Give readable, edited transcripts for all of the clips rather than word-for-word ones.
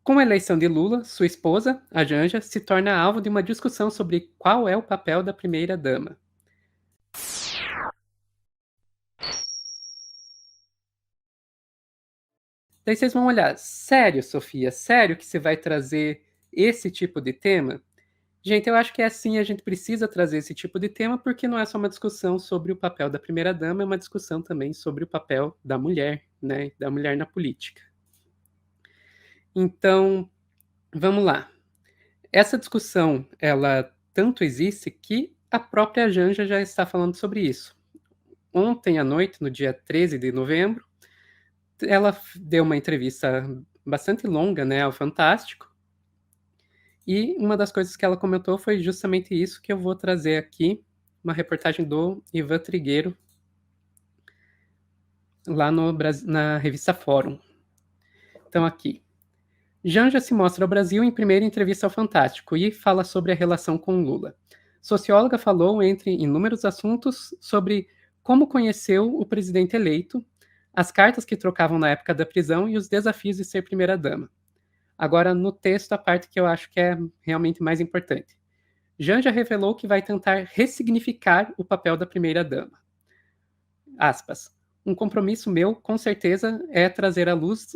Com a eleição de Lula, sua esposa, a Janja, se torna alvo de uma discussão sobre qual é o papel da primeira-dama. Daí vocês vão olhar, sério, Sofia, sério que você vai trazer esse tipo de tema? Gente, eu acho que é assim, a gente precisa trazer esse tipo de tema, porque não é só uma discussão sobre o papel da primeira-dama, é uma discussão também sobre o papel da mulher, né, da mulher na política. Então, vamos lá. Essa discussão, ela tanto existe que a própria Janja já está falando sobre isso. Ontem à noite, no dia 13 de novembro, ela deu uma entrevista bastante longa, né, ao Fantástico, e uma das coisas que ela comentou foi justamente isso que eu vou trazer aqui, uma reportagem do Ivan Trigueiro, lá na revista Fórum. Então, aqui. Janja se mostra ao Brasil em primeira entrevista ao Fantástico e fala sobre a relação com Lula. Socióloga falou, entre inúmeros assuntos, sobre como conheceu o presidente eleito, as cartas que trocavam na época da prisão e os desafios de ser primeira-dama. Agora, no texto, a parte que eu acho que é realmente mais importante. Janja revelou que vai tentar ressignificar o papel da primeira-dama. Aspas. Um compromisso meu, com certeza, é trazer à luz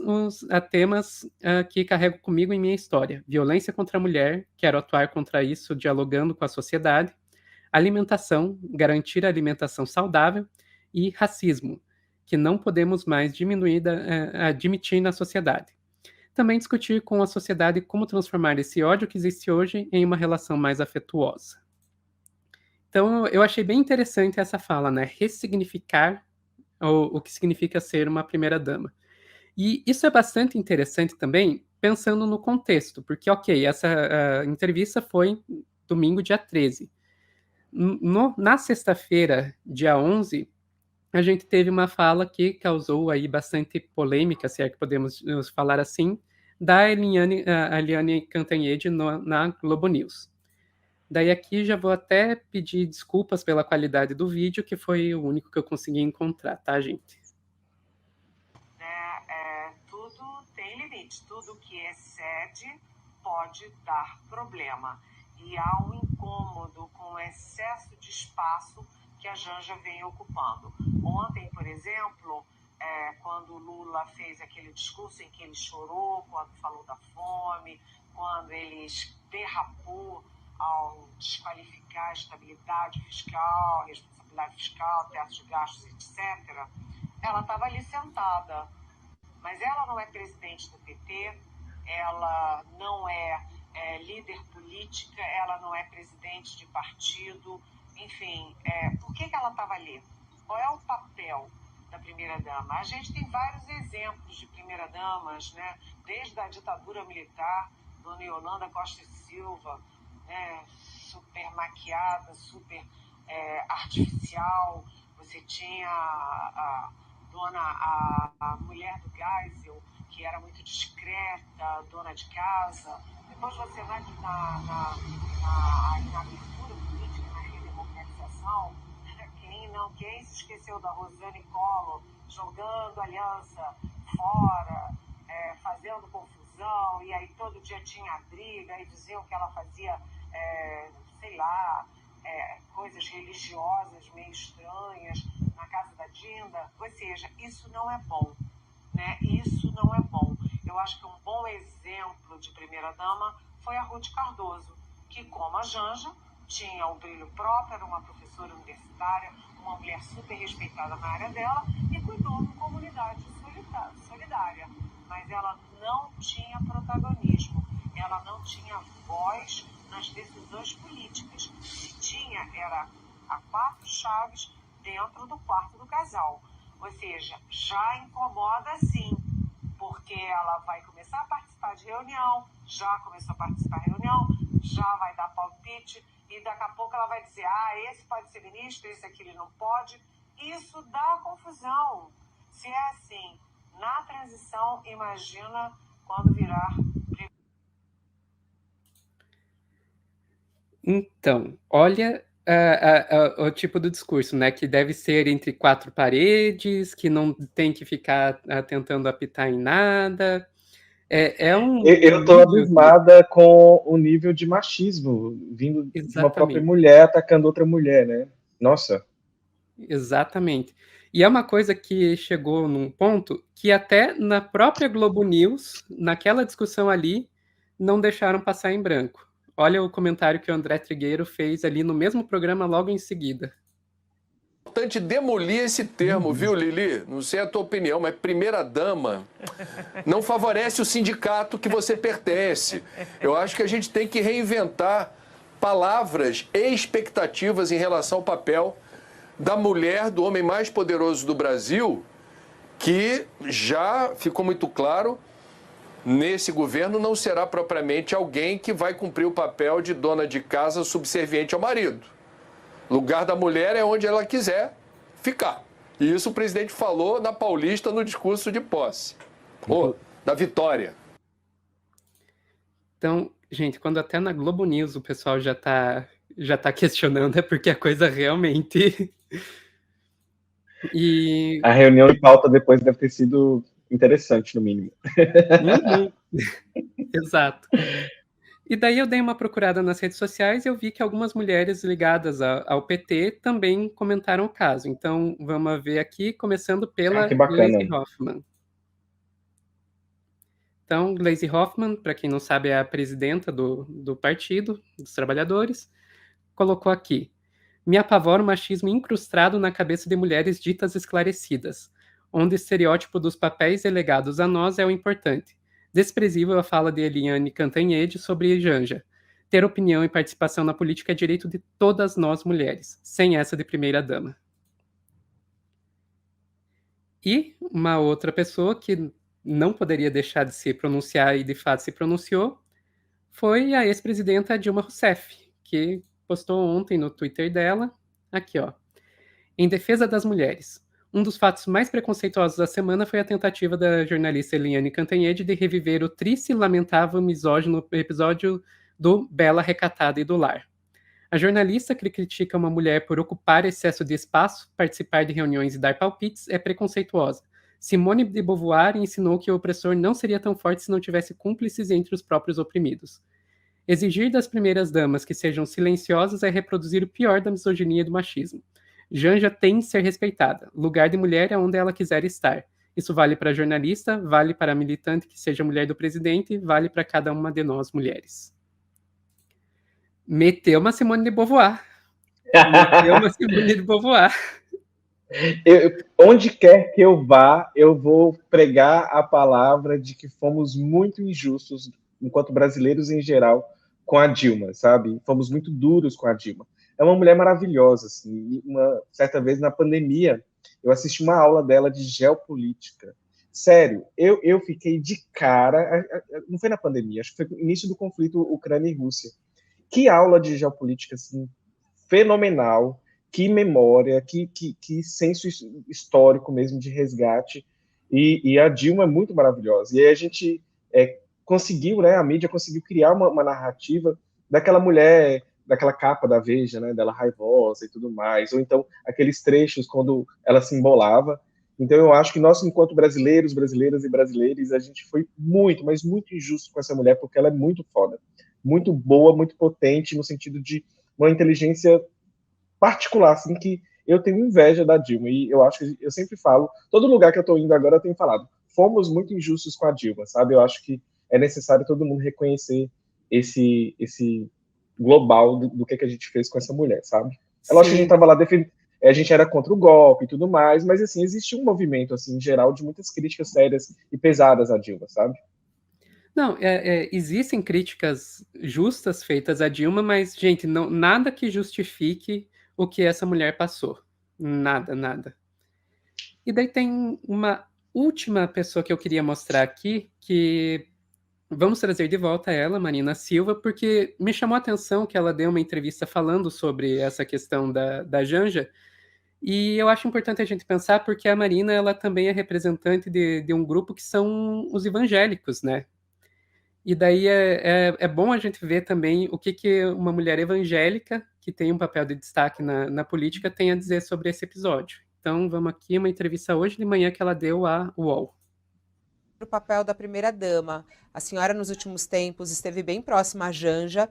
a temas que carrego comigo em minha história. Violência contra a mulher, quero atuar contra isso dialogando com a sociedade. Alimentação, garantir a alimentação saudável. E racismo, que não podemos mais admitir na sociedade. Também discutir com a sociedade como transformar esse ódio que existe hoje em uma relação mais afetuosa. Então, eu achei bem interessante essa fala, né? Ressignificar o que significa ser uma primeira-dama. E isso é bastante interessante também, pensando no contexto, porque, ok, essa entrevista foi domingo, dia 13. Na sexta-feira, dia 11, a gente teve uma fala que causou aí bastante polêmica, se é que podemos falar assim, da Eliane Cantanhede na Globo News. Daí aqui já vou até pedir desculpas pela qualidade do vídeo, que foi o único que eu consegui encontrar, tá, gente? Tudo tem limite, tudo que excede pode dar problema. E há um incômodo com o excesso de espaço que a Janja vem ocupando. Ontem, por exemplo, quando o Lula fez aquele discurso em que ele chorou, quando falou da fome, quando ele derrapou ao desqualificar a estabilidade fiscal, responsabilidade fiscal, teto de gastos, etc., ela estava ali sentada. Mas ela não é presidente do PT, ela não é líder política, ela não é presidente de partido, enfim, por que ela estava ali? Qual é o papel da primeira-dama? A gente tem vários exemplos de primeira-damas, né? Desde a ditadura militar, Dona Yolanda Costa e Silva, né? Super maquiada, super artificial. Você tinha a mulher do Geisel, que era muito discreta, dona de casa. Depois você vai na abertura política, na redemocratização, quem se esqueceu da Rosane Collor jogando aliança fora, fazendo confusão, e aí todo dia tinha briga e diziam que ela fazia, sei lá, coisas religiosas meio estranhas na casa da Dinda. Ou seja, isso não é bom, né? Isso não é bom. Eu acho que um bom exemplo de primeira-dama foi a Ruth Cardoso, que, como a Janja, tinha o brilho próprio, era uma professora universitária, uma mulher super respeitada na área dela e cuidou de comunidade solidária. Mas ela não tinha protagonismo, ela não tinha voz nas decisões políticas. Se tinha, era a quatro chaves dentro do quarto do casal. Ou seja, já incomoda sim, porque ela vai começar a participar de reunião, já começou a participar de reunião, já vai dar palpite, e daqui a pouco ela vai dizer, esse pode ser ministro, esse aqui ele não pode. Isso dá confusão. Se é assim, na transição, imagina quando virar. Então, olha o tipo do discurso, né? Que deve ser entre quatro paredes, que não tem que ficar tentando apitar em nada. É Eu tô abismada com o nível de machismo vindo de uma própria Exatamente. mulher atacando outra mulher, né? Nossa. Exatamente. E é uma coisa que chegou num ponto que até na própria Globo News, naquela discussão ali, não deixaram passar em branco. Olha o comentário que o André Trigueiro fez ali no mesmo programa logo em seguida. É importante demolir esse termo, viu, Lili? Não sei a tua opinião, mas primeira-dama não favorece o sindicato que você pertence. Eu acho que a gente tem que reinventar palavras e expectativas em relação ao papel da mulher, do homem mais poderoso do Brasil, que já ficou muito claro, nesse governo não será propriamente alguém que vai cumprir o papel de dona de casa subserviente ao marido. Lugar da mulher é onde ela quiser ficar. E isso o presidente falou na Paulista no discurso de posse. Da vitória. Então, gente, quando até na Globo News o pessoal já tá questionando, é porque a coisa realmente... E... A reunião de pauta depois deve ter sido interessante, no mínimo. Uhum. Exato. E daí eu dei uma procurada nas redes sociais e eu vi que algumas mulheres ligadas ao PT também comentaram o caso. Então, vamos ver aqui, começando pela que bacana. Gleisi Hoffmann. Então, Gleisi Hoffmann, para quem não sabe, é a presidenta do Partido dos Trabalhadores, colocou aqui: me apavora o machismo incrustado na cabeça de mulheres ditas esclarecidas, onde o estereótipo dos papéis delegados a nós é o importante. Desprezível a fala de Eliane Cantanhede sobre Janja. Ter opinião e participação na política é direito de todas nós mulheres, sem essa de primeira-dama. E uma outra pessoa que não poderia deixar de se pronunciar e de fato se pronunciou foi a ex-presidenta Dilma Rousseff, que postou ontem no Twitter dela, aqui ó, em defesa das mulheres. Um dos fatos mais preconceituosos da semana foi a tentativa da jornalista Eliane Cantanhede de reviver o triste e lamentável misógino episódio do Bela Recatada e do Lar. A jornalista que critica uma mulher por ocupar excesso de espaço, participar de reuniões e dar palpites é preconceituosa. Simone de Beauvoir ensinou que o opressor não seria tão forte se não tivesse cúmplices entre os próprios oprimidos. Exigir das primeiras damas que sejam silenciosas é reproduzir o pior da misoginia e do machismo. Janja tem de ser respeitada. Lugar de mulher é onde ela quiser estar. Isso vale para a jornalista, vale para a militante que seja mulher do presidente, vale para cada uma de nós mulheres. Meteu uma Simone de Beauvoir. Meteu uma Simone de Beauvoir. Onde quer que eu vá, eu vou pregar a palavra de que fomos muito injustos, enquanto brasileiros em geral, com a Dilma, sabe? Fomos muito duros com a Dilma. É uma mulher maravilhosa, assim. Uma certa vez na pandemia, eu assisti uma aula dela de geopolítica. Sério, eu fiquei de cara. Não foi na pandemia, acho que foi no início do conflito Ucrânia e Rússia. Que aula de geopolítica, assim, fenomenal. Que memória, que senso histórico mesmo de resgate. E a Dilma é muito maravilhosa. E aí a gente conseguiu, né? A mídia conseguiu criar uma narrativa daquela mulher, daquela capa da Veja, né? Dela raivosa e tudo mais. Ou então aqueles trechos quando ela se embolava. Então eu acho que nós, enquanto brasileiros, brasileiras e brasileiros, a gente foi muito, mas muito injusto com essa mulher, porque ela é muito foda. Muito boa, muito potente, no sentido de uma inteligência particular, assim, que eu tenho inveja da Dilma, e eu acho que eu sempre falo, todo lugar que eu tô indo agora eu tenho falado, fomos muito injustos com a Dilma, sabe? Eu acho que é necessário todo mundo reconhecer esse global do que a gente fez com essa mulher, sabe? É lógico que a gente tava lá defendendo, a gente era contra o golpe e tudo mais, mas, assim, existe um movimento, assim, em geral, de muitas críticas sérias e pesadas à Dilma, sabe? Não, existem críticas justas feitas à Dilma, mas, gente, não, nada que justifique o que essa mulher passou. Nada, nada. E daí tem uma última pessoa que eu queria mostrar aqui, que vamos trazer de volta ela, Marina Silva, porque me chamou a atenção que ela deu uma entrevista falando sobre essa questão da Janja, e eu acho importante a gente pensar porque a Marina ela também é representante de um grupo que são os evangélicos, né? E daí é bom a gente ver também o que uma mulher evangélica, que tem um papel de destaque na política, tem a dizer sobre esse episódio. Então, vamos aqui, uma entrevista hoje de manhã que ela deu à UOL. O papel da primeira-dama. A senhora, nos últimos tempos, esteve bem próxima à Janja.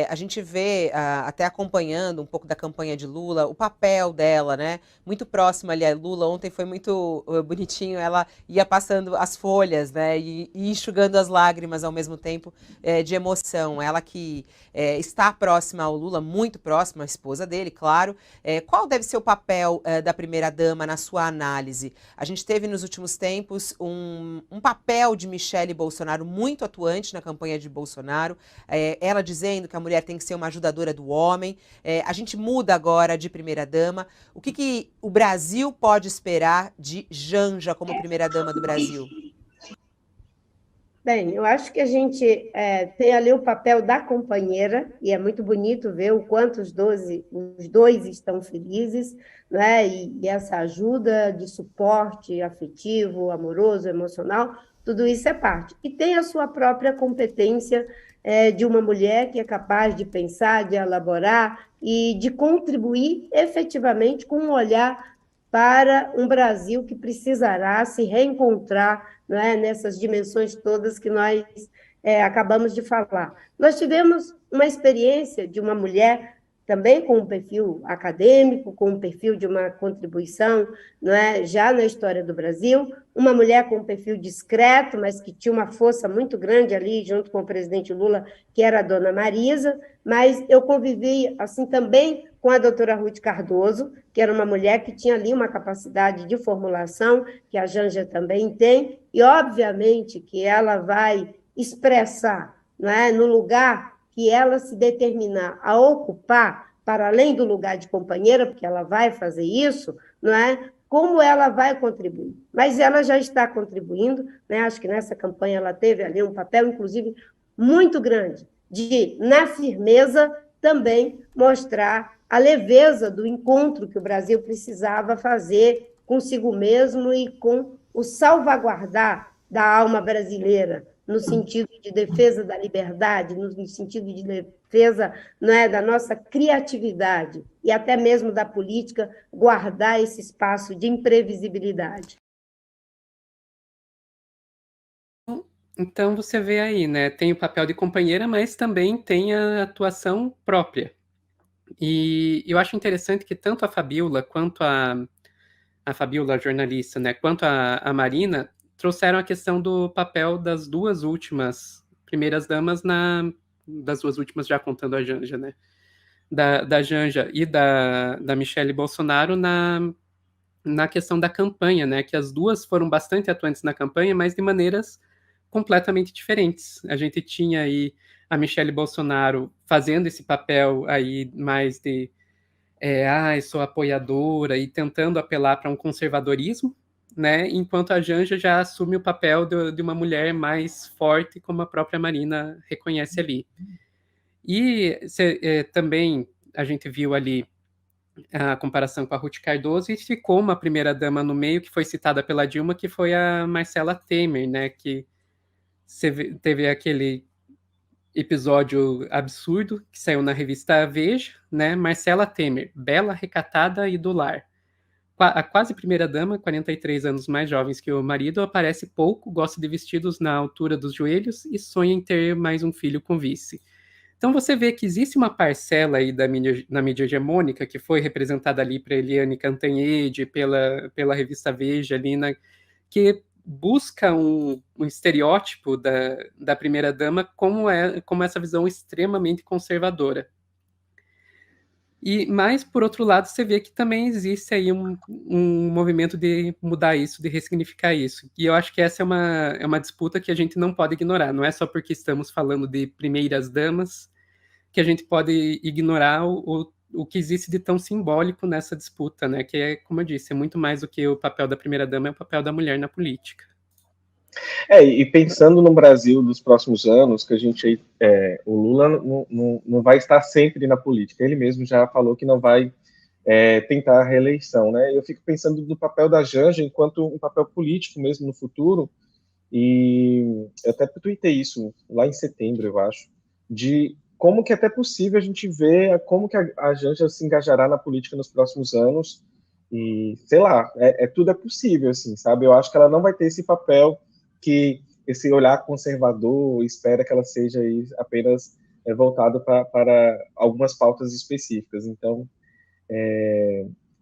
A gente vê, até acompanhando um pouco da campanha de Lula, o papel dela, né? Muito próxima ali a Lula. Ontem foi muito bonitinho, ela ia passando as folhas, né? E enxugando as lágrimas ao mesmo tempo de emoção. Ela que está próxima ao Lula, muito próxima, a esposa dele, claro. Qual deve ser o papel da primeira-dama na sua análise? A gente teve nos últimos tempos um papel de Michele Bolsonaro muito atuante na campanha de Bolsonaro, ela dizendo que a mulher tem que ser uma ajudadora do homem. A gente muda agora de primeira-dama. O que o Brasil pode esperar de Janja como primeira-dama do Brasil? Bem, eu acho que a gente tem ali o papel da companheira, e é muito bonito ver o quanto os dois estão felizes, né? E essa ajuda de suporte afetivo, amoroso, emocional, tudo isso é parte. E tem a sua própria competência de uma mulher que é capaz de pensar, de elaborar e de contribuir efetivamente com um olhar para um Brasil que precisará se reencontrar, não é, nessas dimensões todas que nós acabamos de falar. Nós tivemos uma experiência de uma mulher também com um perfil acadêmico, com um perfil de uma contribuição, não é, já na história do Brasil, uma mulher com um perfil discreto, mas que tinha uma força muito grande ali, junto com o presidente Lula, que era a dona Marisa, mas eu convivi assim também com a doutora Ruth Cardoso, que era uma mulher que tinha ali uma capacidade de formulação, que a Janja também tem, e obviamente que ela vai expressar, não é, no lugar que ela se determinar a ocupar, para além do lugar de companheira, porque ela vai fazer isso, não é? Como ela vai contribuir. Mas ela já está contribuindo, né? Acho que nessa campanha ela teve ali um papel, inclusive, muito grande, de, na firmeza, também mostrar a leveza do encontro que o Brasil precisava fazer consigo mesmo e com o salvaguardar da alma brasileira, no sentido de defesa da liberdade, no sentido de defesa, não é, da nossa criatividade e até mesmo da política, guardar esse espaço de imprevisibilidade. Então você vê aí, né? Tem o papel de companheira, mas também tem a atuação própria. E eu acho interessante que tanto a Fabiola quanto a Fabiola, jornalista, né, quanto a Marina trouxeram a questão do papel das duas últimas primeiras damas das duas últimas, já contando a Janja, né? Da Janja e da Michele Bolsonaro na questão da campanha, né? Que as duas foram bastante atuantes na campanha, mas de maneiras completamente diferentes. A gente tinha aí a Michele Bolsonaro fazendo esse papel aí mais de sou apoiadora e tentando apelar para um conservadorismo, né? Enquanto a Janja já assume o papel de uma mulher mais forte, como a própria Marina reconhece ali. E também a gente viu ali a comparação com a Ruth Cardoso e ficou uma primeira-dama no meio, que foi citada pela Dilma, que foi a Marcela Temer, né? Que teve aquele episódio absurdo que saiu na revista Veja, né? Marcela Temer, bela, recatada e do lar. A quase primeira-dama, 43 anos mais jovens que o marido, aparece pouco, gosta de vestidos na altura dos joelhos e sonha em ter mais um filho com vice. Então você vê que existe uma parcela aí na mídia hegemônica que foi representada ali para Eliane Cantanhede, pela revista Veja, ali que busca um estereótipo da primeira-dama como essa visão extremamente conservadora. Mas, por outro lado, você vê que também existe aí um movimento de mudar isso, de ressignificar isso. E eu acho que essa é uma disputa que a gente não pode ignorar. Não é só porque estamos falando de primeiras damas que a gente pode ignorar o que existe de tão simbólico nessa disputa, né? Que é, como eu disse, é muito mais do que o papel da primeira-dama, é o papel da mulher na política. E pensando no Brasil dos próximos anos, que o Lula não vai estar sempre na política. Ele mesmo já falou que não vai tentar a reeleição, né? Eu fico pensando no papel da Janja enquanto um papel político mesmo no futuro, e eu até tuitei isso lá em setembro, eu acho, de como que é até possível a gente ver como que a Janja se engajará na política nos próximos anos, e sei lá, tudo é possível, assim, sabe? Eu acho que ela não vai ter esse papel que esse olhar conservador espera que ela seja aí apenas voltada para algumas pautas específicas. Então,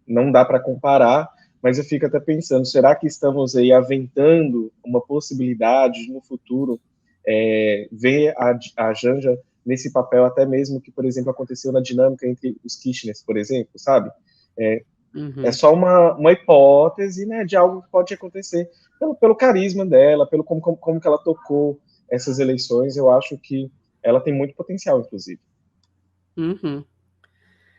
não dá para comparar, mas eu fico até pensando, será que estamos aí aventando uma possibilidade de, no futuro, ver a Janja nesse papel, até mesmo que, por exemplo, aconteceu na dinâmica entre os Kirchners, por exemplo, sabe? É só uma hipótese, né, de algo que pode acontecer. Pelo carisma dela, pelo como que ela tocou essas eleições, eu acho que ela tem muito potencial, inclusive. Uhum.